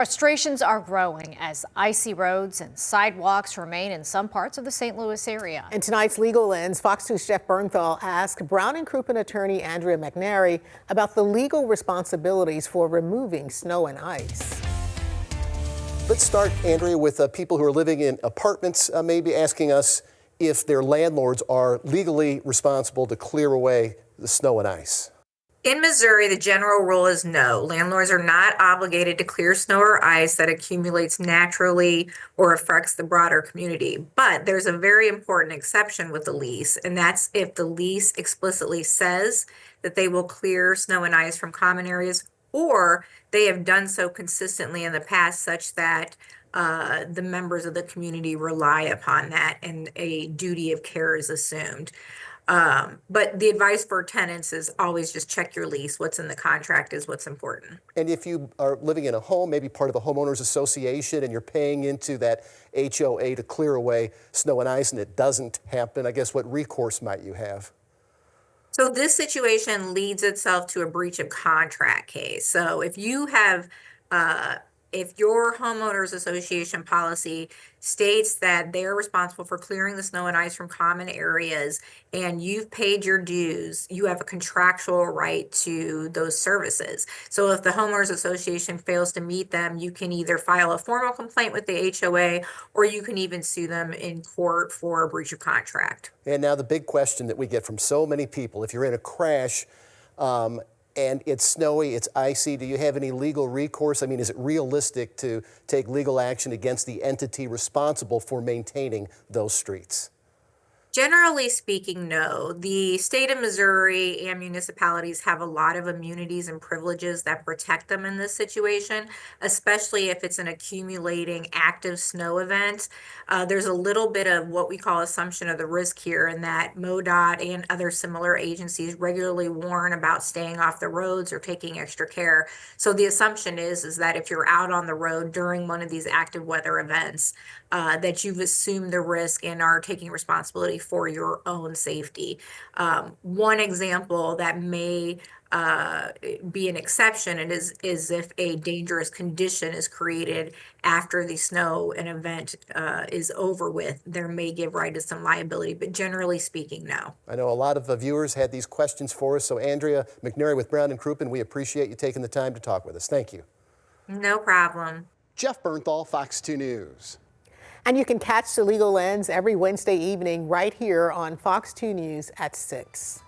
Frustrations are growing as icy roads and sidewalks remain in some parts of the St. Louis area. In tonight's Legal Lens, Fox 2's Jeff Bernthal asked Brown and Crouppen attorney Andrea McNairy about the legal responsibilities for removing snow and ice. Let's start, Andrea, with people who are living in apartments, maybe asking us if their landlords are legally responsible to clear away the snow and ice. In Missouri, the general rule is no. Landlords are not obligated to clear snow or ice that accumulates naturally or affects the broader community. But there's a very important exception with the lease, and that's if the lease explicitly says that they will clear snow and ice from common areas, or they have done so consistently in the past such that the members of the community rely upon that and a duty of care is assumed. But the advice for tenants is always just check your lease. What's in the contract is what's important. And if you are living in a home, maybe part of a homeowners association, and you're paying into that HOA to clear away snow and ice, and it doesn't happen, I guess what recourse might you have? So this situation leads itself to a breach of contract case. So if you have if your homeowners association policy states that they're responsible for clearing the snow and ice from common areas and you've paid your dues, you have a contractual right to those services. So if the homeowners association fails to meet them, you can either file a formal complaint with the HOA or you can even sue them in court for a breach of contract. And now the big question that we get from so many people, if you're in a crash, and it's snowy, it's icy, do you have any legal recourse? I mean, is it realistic to take legal action against the entity responsible for maintaining those streets? Generally speaking, no. The state of Missouri and municipalities have a lot of immunities and privileges that protect them in this situation, especially if it's an accumulating active snow event. There's a little bit of what we call assumption of the risk here, in that MoDOT and other similar agencies regularly warn about staying off the roads or taking extra care. So the assumption is that if you're out on the road during one of these active weather events, that you've assumed the risk and are taking responsibility for your own safety. One example that may be an exception is if a dangerous condition is created after the snow and event is over with, there may give rise to some liability, but generally speaking, no. I know a lot of the viewers had these questions for us, so Andrea McNairy with Brown and Crouppen, we appreciate you taking the time to talk with us. Thank you. No problem. Jeff Bernthal, Fox 2 News. And you can catch the Legal Lens every Wednesday evening right here on Fox 2 News at 6.